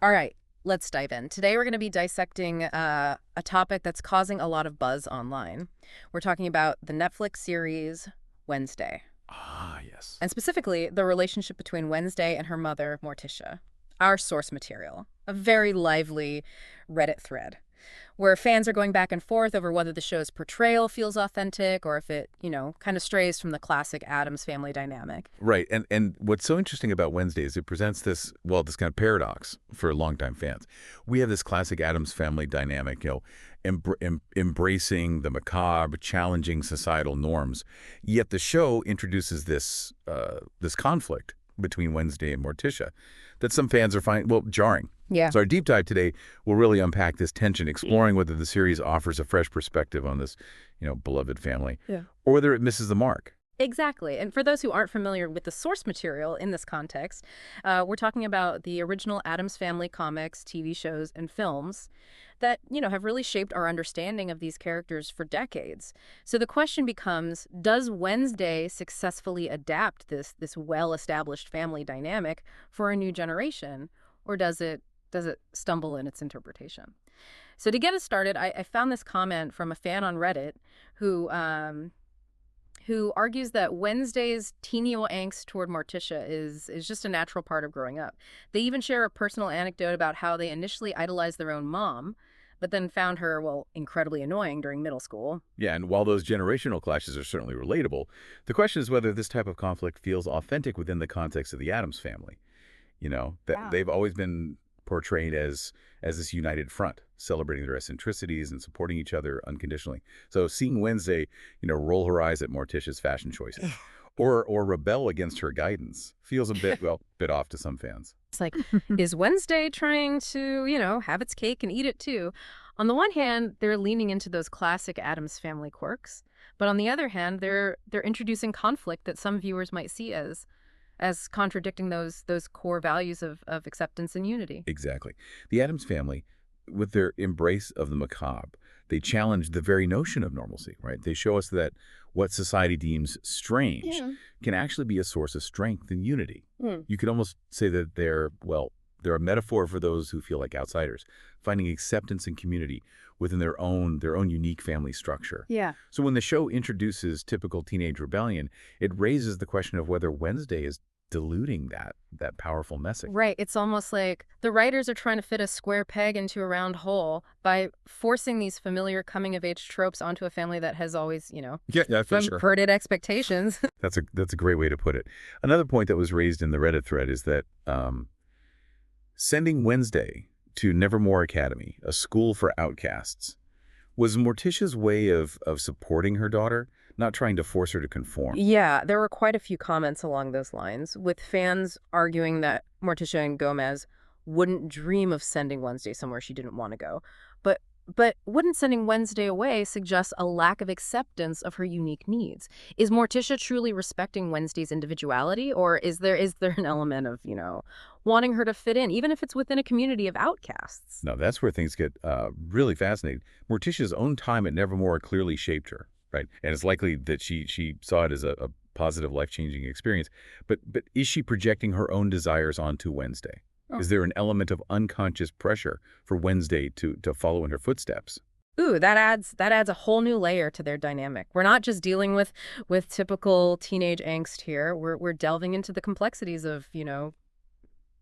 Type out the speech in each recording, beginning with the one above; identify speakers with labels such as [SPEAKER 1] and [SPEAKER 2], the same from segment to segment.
[SPEAKER 1] All right, let's dive in. Today we're going to be dissecting a topic that's causing a lot of buzz online. We're talking about the Netflix series Wednesday,
[SPEAKER 2] Ah, yes.
[SPEAKER 1] and specifically the relationship between Wednesday and her mother, Morticia. Our source material, a very lively Reddit thread where fans are going back and forth over whether the show's portrayal feels authentic or if it, kind of strays from the classic Addams family dynamic.
[SPEAKER 2] Right. And what's so interesting about Wednesday is it presents this, well, this kind of paradox for longtime fans. We have this classic Addams family dynamic, embracing the macabre, challenging societal norms. Yet the show introduces this conflict between Wednesday and Morticia that some fans are finding, well, jarring.
[SPEAKER 1] Yeah.
[SPEAKER 2] So our deep dive today will really unpack this tension, exploring whether the series offers a fresh perspective on this, beloved family,
[SPEAKER 1] Yeah.
[SPEAKER 2] or whether it misses the mark.
[SPEAKER 1] Exactly. And for those who aren't familiar with the source material in this context, we're talking about the original Addams Family comics, TV shows, and films that, have really shaped our understanding of these characters for decades. So the question becomes, does Wednesday successfully adapt this well-established family dynamic for a new generation, or does it stumble in its interpretation? So to get us started, I found this comment from a fan on Reddit who argues that Wednesday's tenial angst toward Morticia is just a natural part of growing up. They even share a personal anecdote about how they initially idolized their own mom, but then found her, well, incredibly annoying during middle school.
[SPEAKER 2] Yeah, and while those generational clashes are certainly relatable, the question is whether this type of conflict feels authentic within the context of the Addams family. That
[SPEAKER 1] Yeah.
[SPEAKER 2] they've always been portrayed as this united front, celebrating their eccentricities and supporting each other unconditionally. So seeing Wednesday, roll her eyes at Morticia's fashion choices or rebel against her guidance feels a bit, well, bit off to some fans.
[SPEAKER 1] It's like, is Wednesday trying to, have its cake and eat it too? On the one hand, they're leaning into those classic Addams family quirks, but on the other hand, they're introducing conflict that some viewers might see as contradicting those core values of acceptance and unity.
[SPEAKER 2] Exactly. The Addams family, with their embrace of the macabre, they challenge the very notion of normalcy, right? They show us that what society deems strange
[SPEAKER 1] Yeah.
[SPEAKER 2] can actually be a source of strength and unity.
[SPEAKER 1] Hmm.
[SPEAKER 2] You could almost say that they're a metaphor for those who feel like outsiders, finding acceptance and community within their own unique family structure.
[SPEAKER 1] Yeah.
[SPEAKER 2] So when the show introduces typical teenage rebellion, it raises the question of whether Wednesday is diluting that powerful message.
[SPEAKER 1] Right. It's almost like the writers are trying to fit a square peg into a round hole by forcing these familiar coming of age tropes onto a family that has always,
[SPEAKER 2] Yeah, for sure.
[SPEAKER 1] subverted expectations.
[SPEAKER 2] That's a great way to put it. Another point that was raised in the Reddit thread is that sending Wednesday to Nevermore Academy, a school for outcasts, was Morticia's way of supporting her daughter, not trying to force her to conform.
[SPEAKER 1] Yeah, there were quite a few comments along those lines, with fans arguing that Morticia and Gomez wouldn't dream of sending Wednesday somewhere she didn't want to go. But wouldn't sending Wednesday away suggest a lack of acceptance of her unique needs? Is Morticia truly respecting Wednesday's individuality, or is there an element of, wanting her to fit in, even if it's within a community of outcasts?
[SPEAKER 2] Now, that's where things get really fascinating. Morticia's own time at Nevermore clearly shaped her, right? And it's likely that she saw it as a positive, life-changing experience. But is she projecting her own desires onto Wednesday?
[SPEAKER 1] Oh.
[SPEAKER 2] Is there an element of unconscious pressure for Wednesday to follow in her footsteps?
[SPEAKER 1] Ooh, that adds a whole new layer to their dynamic. We're not just dealing with typical teenage angst here. We're delving into the complexities of,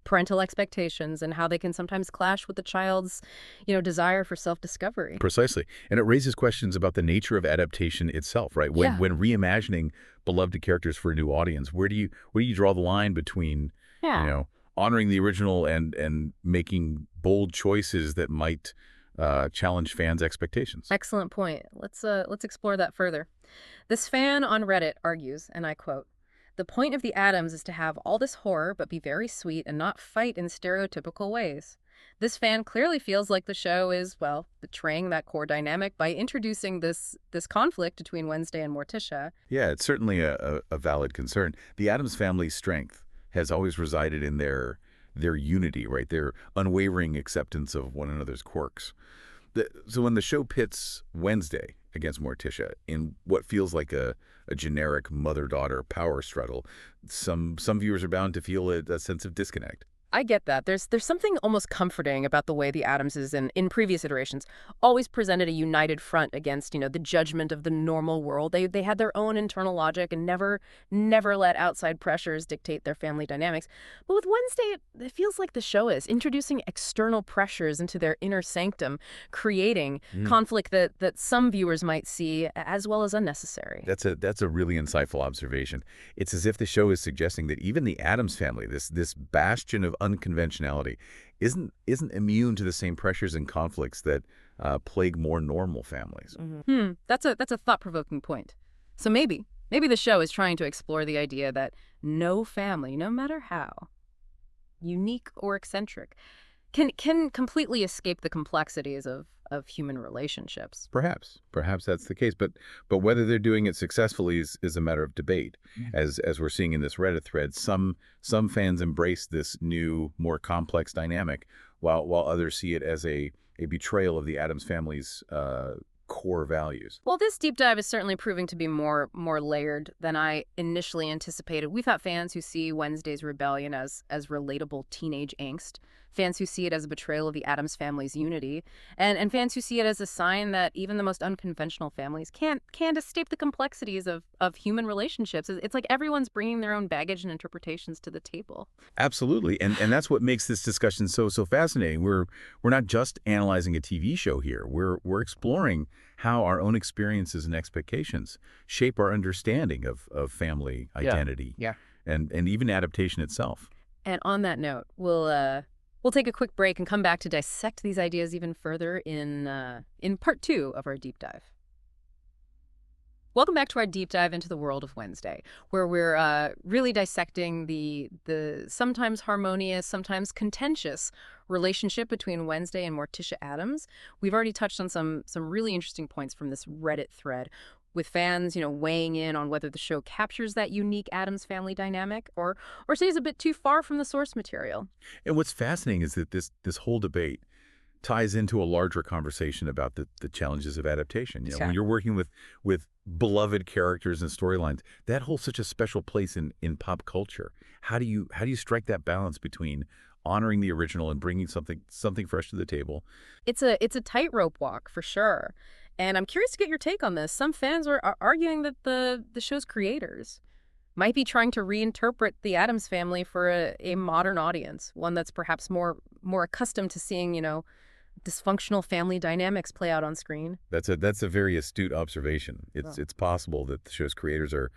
[SPEAKER 1] parental expectations and how they can sometimes clash with the child's, desire for self-discovery.
[SPEAKER 2] Precisely. And it raises questions about the nature of adaptation itself, right? When
[SPEAKER 1] Yeah.
[SPEAKER 2] when reimagining beloved characters for a new audience, where do you draw the line between,
[SPEAKER 1] Yeah.
[SPEAKER 2] honoring the original and making bold choices that might challenge fans' expectations?
[SPEAKER 1] Excellent point. Let's explore that further. This fan on Reddit argues, and I quote, "The point of the Addams is to have all this horror but be very sweet and not fight in stereotypical ways." This fan clearly feels like the show is, well, betraying that core dynamic by introducing this conflict between Wednesday and Morticia.
[SPEAKER 2] Yeah, it's certainly a valid concern. The Addams family's strength has always resided in their unity, right? Their unwavering acceptance of one another's quirks. So when the show pits Wednesday against Morticia in what feels like a generic mother-daughter power struggle, some viewers are bound to feel a sense of disconnect.
[SPEAKER 1] I get that. There's something almost comforting about the way the Adamses in previous iterations always presented a united front against, the judgment of the normal world. They had their own internal logic and never let outside pressures dictate their family dynamics. But with Wednesday, it feels like the show is introducing external pressures into their inner sanctum, creating conflict that some viewers might see as well as unnecessary.
[SPEAKER 2] That's a really insightful observation. It's as if the show is suggesting that even the Addams family, this bastion of unconventionality, isn't immune to the same pressures and conflicts that plague more normal families.
[SPEAKER 1] That's a thought-provoking point. So maybe the show is trying to explore the idea that no family, no matter how unique or eccentric, can completely escape the complexities of human relationships.
[SPEAKER 2] Perhaps that's the case. But whether they're doing it successfully is a matter of debate. As we're seeing in this Reddit thread, some fans embrace this new, more complex dynamic, while others see it as a betrayal of the Addams family's core values.
[SPEAKER 1] Well, this deep dive is certainly proving to be more layered than I initially anticipated. We've had fans who see Wednesday's rebellion as relatable teenage angst, fans who see it as a betrayal of the Addams family's unity, and fans who see it as a sign that even the most unconventional families can't escape the complexities of human relationships. It's like everyone's bringing their own baggage and interpretations to the table.
[SPEAKER 2] Absolutely, and that's what makes this discussion so fascinating. We're not just analyzing a TV show here. We're exploring how our own experiences and expectations shape our understanding of family identity, and even adaptation itself.
[SPEAKER 1] And on that note, we'll take a quick break and come back to dissect these ideas even further in part 2 of our deep dive. Welcome back to our deep dive into the world of Wednesday, where we're really dissecting the sometimes harmonious, sometimes contentious relationship between Wednesday and Morticia Addams. We've already touched on some really interesting points from this Reddit thread, with fans, weighing in on whether the show captures that unique Addams family dynamic or stays a bit too far from the source material.
[SPEAKER 2] And what's fascinating is that this whole debate ties into a larger conversation about the challenges of adaptation.
[SPEAKER 1] Exactly.
[SPEAKER 2] When you're working with beloved characters and storylines, that holds such a special place in pop culture. How do you strike that balance between honoring the original and bringing something fresh to the table?
[SPEAKER 1] It's a tightrope walk for sure. And I'm curious to get your take on this. Some fans are arguing that the show's creators might be trying to reinterpret the Addams family for a modern audience, one that's perhaps more accustomed to seeing, dysfunctional family dynamics play out on screen.
[SPEAKER 2] That's a very astute observation. It's possible that the show's creators are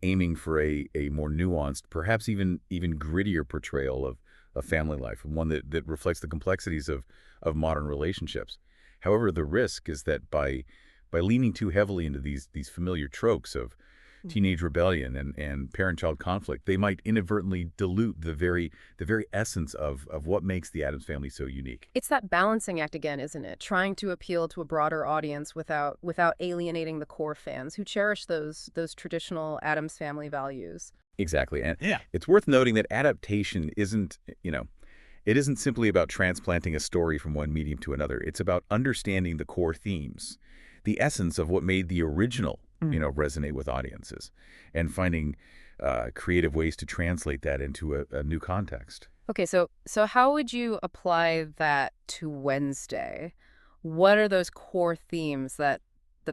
[SPEAKER 2] aiming for a more nuanced, perhaps even grittier portrayal of family life, one that reflects the complexities of modern relationships. However, the risk is that by leaning too heavily into these familiar tropes of teenage rebellion and parent-child conflict, they might inadvertently dilute the very essence of what makes the Addams family so unique.
[SPEAKER 1] It's that balancing act again, isn't it? Trying to appeal to a broader audience without alienating the core fans who cherish those traditional Addams family values.
[SPEAKER 2] Exactly. And it's worth noting that adaptation isn't simply about transplanting a story from one medium to another. It's about understanding the core themes, the essence of what made the original, resonate with audiences, and finding creative ways to translate that into a new context.
[SPEAKER 1] Okay, so how would you apply that to Wednesday? What are those core themes that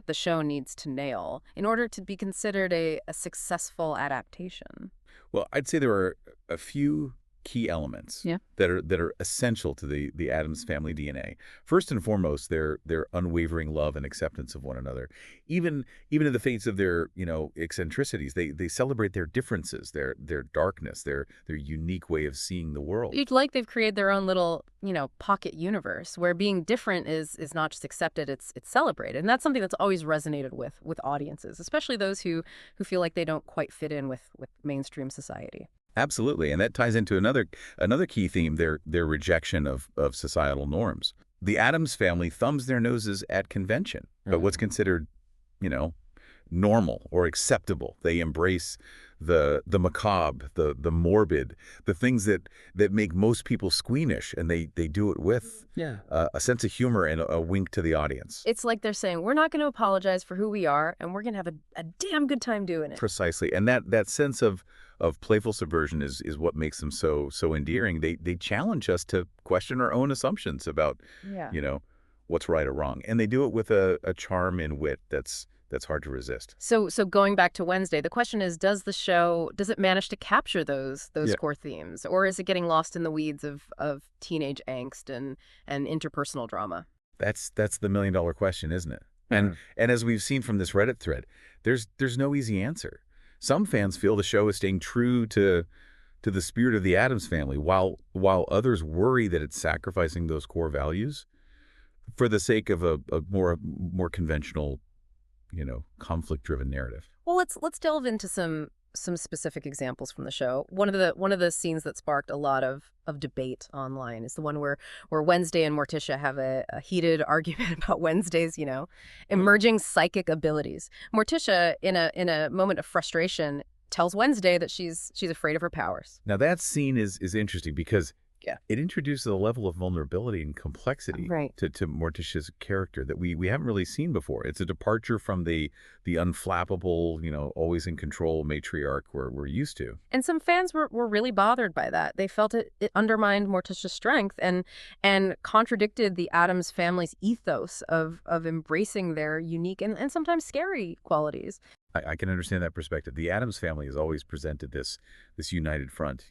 [SPEAKER 1] the show needs to nail in order to be considered a successful adaptation?
[SPEAKER 2] Well, I'd say there are a few key elements that are essential to the Addams family DNA. First and foremost, their unwavering love and acceptance of one another. Even in the face of their eccentricities, they celebrate their differences, their darkness, their unique way of seeing the world.
[SPEAKER 1] It's like they've created their own little pocket universe where being different is not just accepted, it's celebrated. And that's something that's always resonated with audiences, especially those who feel like they don't quite fit in with mainstream society.
[SPEAKER 2] Absolutely, and that ties into another key theme, their rejection of societal norms. The Addams family thumbs their noses at convention, but what's considered, normal or acceptable. They embrace the macabre, the morbid, the things that make most people squeamish, and they do it with
[SPEAKER 3] Yeah.
[SPEAKER 2] a sense of humor and a wink to the audience.
[SPEAKER 1] It's like they're saying, we're not going to apologize for who we are, and we're going to have a damn good time doing it.
[SPEAKER 2] Precisely. And that sense of playful subversion is what makes them so endearing. They challenge us to question our own assumptions about,
[SPEAKER 1] Yeah.
[SPEAKER 2] what's right or wrong. And they do it with a charm and wit that's hard to resist.
[SPEAKER 1] So going back to Wednesday, the question is, does it manage to capture those
[SPEAKER 2] Yeah.
[SPEAKER 1] core themes, or is it getting lost in the weeds of teenage angst and interpersonal drama?
[SPEAKER 2] That's the million-dollar question, isn't it? And as we've seen from this Reddit thread, there's no easy answer. Some fans feel the show is staying true to the spirit of the Addams Family, while others worry that it's sacrificing those core values for the sake of a more conventional, conflict-driven narrative.
[SPEAKER 1] Well, let's delve into some specific examples from the show. One of the scenes that sparked a lot of debate online is the one where Wednesday and Morticia have a heated argument about Wednesday's, emerging psychic abilities. Morticia, in a moment of frustration, tells Wednesday that she's afraid of her powers.
[SPEAKER 2] Now that scene is interesting because
[SPEAKER 1] Yeah.
[SPEAKER 2] it introduces a level of vulnerability and complexity
[SPEAKER 1] Right.
[SPEAKER 2] to Morticia's character that we haven't really seen before. It's a departure from the unflappable, always in control matriarch we're used to.
[SPEAKER 1] And some fans were really bothered by that. They felt it undermined Morticia's strength and contradicted the Addams family's ethos of embracing their unique and sometimes scary qualities.
[SPEAKER 2] I can understand that perspective. The Addams Family has always presented this united front,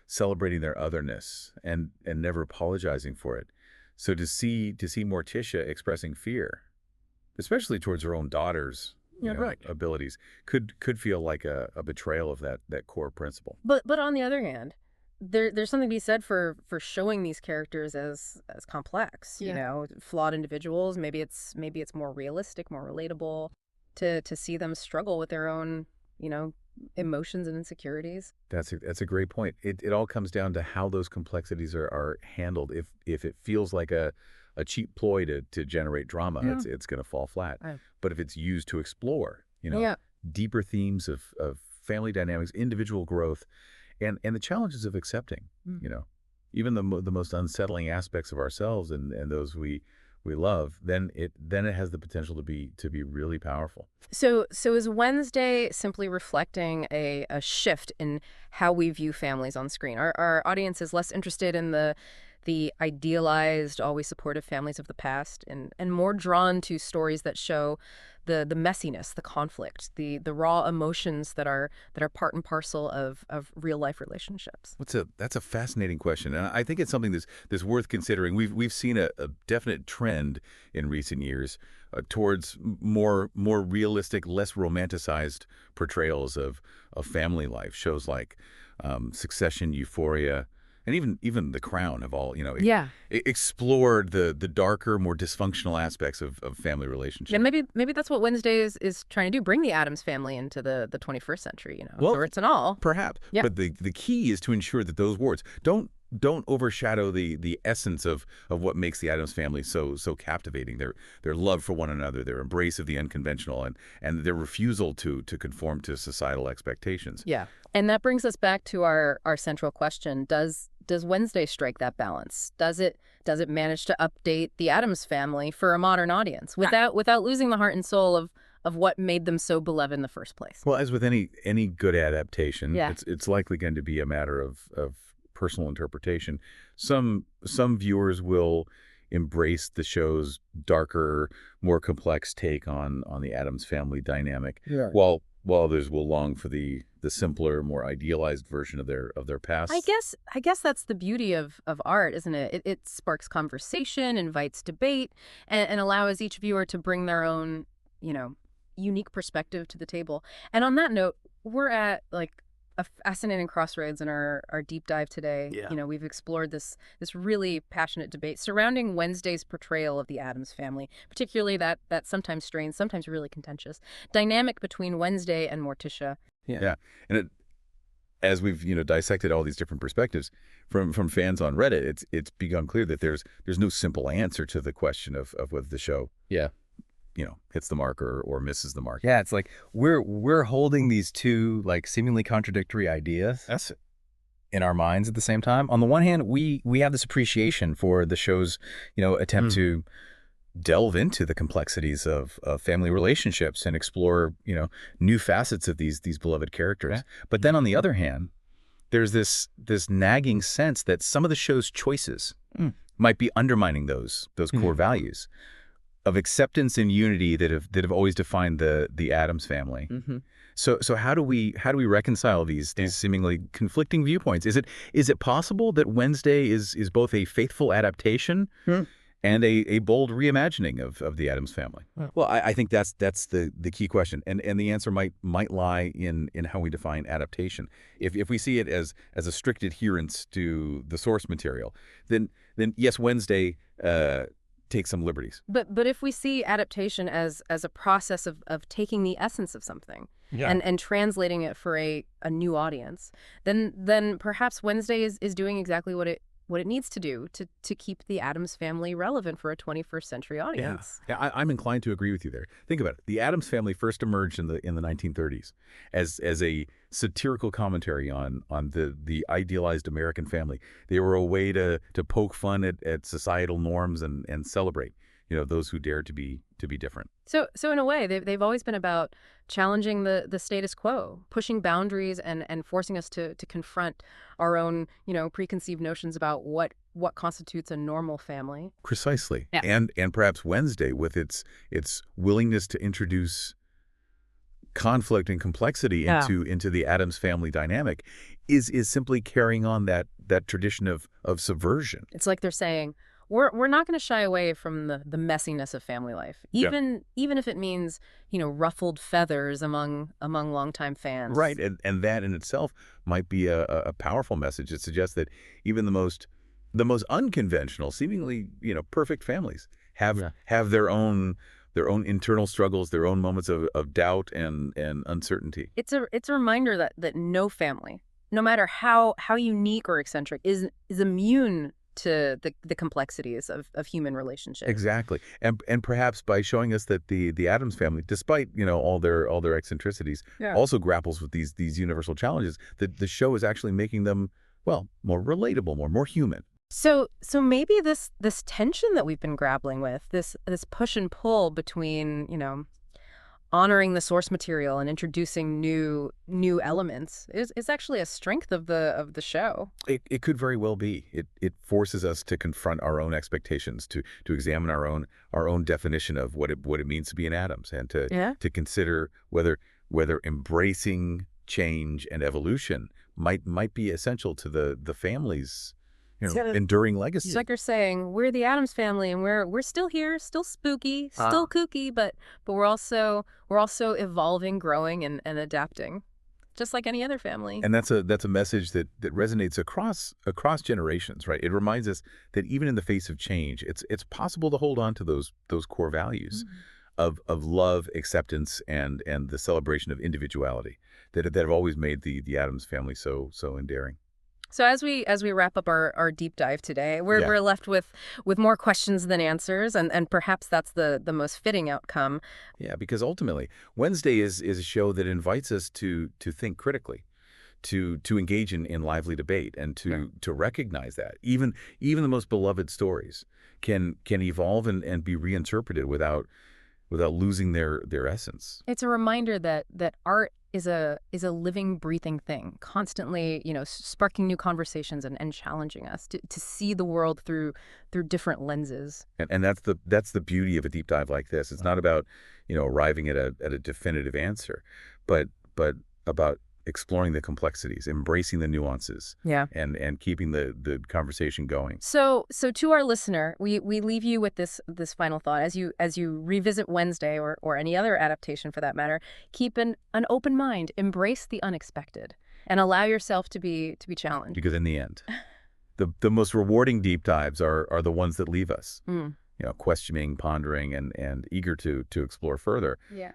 [SPEAKER 2] celebrating their otherness and never apologizing for it. So to see Morticia expressing fear, especially towards her own daughter's
[SPEAKER 3] Right.
[SPEAKER 2] abilities, could feel like a betrayal of that core principle.
[SPEAKER 1] But on the other hand, there's something to be said for showing these characters as complex, flawed individuals. Maybe it's more realistic, more relatable to see them struggle with their own, emotions and insecurities.
[SPEAKER 2] That's a great point. It all comes down to how those complexities are handled. If it feels like a cheap ploy to generate drama,
[SPEAKER 1] Yeah.
[SPEAKER 2] it's going to fall flat.
[SPEAKER 1] Right.
[SPEAKER 2] But if it's used to explore,
[SPEAKER 1] Yeah.
[SPEAKER 2] deeper themes of family dynamics, individual growth, and the challenges of accepting, even the most unsettling aspects of ourselves and those we love, then it has the potential to be really powerful.
[SPEAKER 1] So is Wednesday simply reflecting a shift in how we view families on screen? Our audience is less interested in the idealized, always supportive families of the past and more drawn to stories that show the messiness, the conflict, the raw emotions that are part and parcel of real life relationships.
[SPEAKER 2] That's a fascinating question, and I think it's something that's worth considering. We've seen a definite trend in recent years towards more realistic, less romanticized portrayals of family life. Shows like Succession, Euphoria, and even The Crown have all explored the darker, more dysfunctional aspects of family relationships.
[SPEAKER 1] And maybe that's what Wednesday is trying to do, bring the Addams Family into the 21st century,
[SPEAKER 2] Well,
[SPEAKER 1] shorts and all.
[SPEAKER 2] Perhaps.
[SPEAKER 1] Yeah.
[SPEAKER 2] But the key is to ensure that those words don't overshadow the essence of what makes the Addams Family so captivating. Their love for one another, their embrace of the unconventional, and their refusal to conform to societal expectations.
[SPEAKER 1] Yeah. And that brings us back to our central question. Does Wednesday strike that balance? Does it manage to update the Addams Family for a modern audience without losing the heart and soul of what made them so beloved in the first place?
[SPEAKER 2] Well, as with any good adaptation,
[SPEAKER 1] Yeah.
[SPEAKER 2] it's likely going to be a matter of personal interpretation. Some viewers will embrace the show's darker, more complex take on the Addams Family dynamic,
[SPEAKER 3] Yeah.
[SPEAKER 2] while others will long for the simpler, more idealized version of their past.
[SPEAKER 1] I guess that's the beauty of art, isn't it? It sparks conversation, invites debate, and allows each viewer to bring their own, unique perspective to the table. And on that note, we're at a fascinating crossroads in our deep dive today.
[SPEAKER 3] Yeah.
[SPEAKER 1] We've explored this really passionate debate surrounding Wednesday's portrayal of the Addams Family, particularly that sometimes strained, sometimes really contentious dynamic between Wednesday and Morticia.
[SPEAKER 2] Yeah, and as we've dissected all these different perspectives from fans on Reddit, it's become clear that there's no simple answer to the question of whether the show hits the mark or misses the mark.
[SPEAKER 3] Yeah, it's like we're holding these two like seemingly contradictory ideas
[SPEAKER 2] That's it.
[SPEAKER 3] in our minds at the same time. On the one hand, we have this appreciation for the show's, attempt to delve into the complexities of family relationships and explore, new facets of these beloved characters.
[SPEAKER 2] Yeah.
[SPEAKER 3] But then on the other hand, there's this nagging sense that some of the show's choices might be undermining those core values of acceptance and unity that have always defined the Addams family. So how do we reconcile these seemingly conflicting viewpoints? Is it possible that Wednesday is both a faithful adaptation and a bold reimagining of the Addams family? Well, I think that's the key question, and the answer might lie in how we define adaptation. If we see it as a strict adherence to the source material, then yes, Wednesday takes some liberties.
[SPEAKER 1] But if we see adaptation as a process of taking the essence of something and translating it for a new audience, then perhaps Wednesday is doing exactly what it needs to do to keep the Addams family relevant for a 21st century audience.
[SPEAKER 2] Yeah, I'm inclined to agree with you there. Think about it. The Addams family first emerged in the 1930s as a satirical commentary on the idealized American family. They were a way to poke fun at societal norms and celebrate, those who dare to be different.
[SPEAKER 1] So in a way, they've always been about challenging the status quo, pushing boundaries and forcing us to confront our own, preconceived notions about what constitutes a normal family.
[SPEAKER 2] Precisely.
[SPEAKER 1] Yeah.
[SPEAKER 2] And perhaps Wednesday, with its willingness to introduce conflict and complexity into the Addams family dynamic, is simply carrying on that tradition of subversion.
[SPEAKER 1] It's like they're saying, we're not going to shy away from the messiness of family life, even if it means, ruffled feathers among longtime fans.
[SPEAKER 2] Right, and that in itself might be a powerful message. It suggests that even the most unconventional, seemingly perfect families have their own internal struggles, their own moments of doubt and uncertainty.
[SPEAKER 1] It's a reminder that no family, no matter how unique or eccentric, is immune to the complexities of human relationships.
[SPEAKER 2] Exactly. And perhaps by showing us that the Addams family, despite, all their eccentricities, also grapples with these universal challenges, that the show is actually making them, well, more relatable, more human.
[SPEAKER 1] So maybe this tension that we've been grappling with, this push and pull between, honoring the source material and introducing new elements is actually a strength of the show.
[SPEAKER 2] It could very well be. It forces us to confront our own expectations, to examine our own definition of what it means to be an Addams, and to consider whether embracing change and evolution might be essential to the family's enduring legacy.
[SPEAKER 1] It's like you're saying, we're the Addams family, and we're still here, still spooky, still kooky, but we're also evolving, growing, and adapting, just like any other family.
[SPEAKER 2] And that's a message that resonates across generations, right? It reminds us that even in the face of change, it's possible to hold on to those core values of love, acceptance, and the celebration of individuality that have always made the Addams family so endearing.
[SPEAKER 1] So as we wrap up our deep dive today, we're left with more questions than answers, and perhaps that's the most fitting outcome.
[SPEAKER 2] Yeah, because ultimately, Wednesday is a show that invites us to think critically, to engage in lively debate, and to recognize that even the most beloved stories can evolve and be reinterpreted without losing their essence.
[SPEAKER 1] It's a reminder that art is a living, breathing thing, constantly, sparking new conversations and challenging us to see the world through different lenses.
[SPEAKER 2] And that's the beauty of a deep dive like this. It's not about, arriving at a definitive answer, but about exploring the complexities, embracing the nuances, and keeping the conversation going.
[SPEAKER 1] So to our listener, we leave you with this final thought as you revisit Wednesday or any other adaptation for that matter. Keep an open mind, embrace the unexpected, and allow yourself to be challenged.
[SPEAKER 2] Because in the end, the most rewarding deep dives are the ones that leave us, questioning, pondering, and eager to explore further.
[SPEAKER 1] Yeah.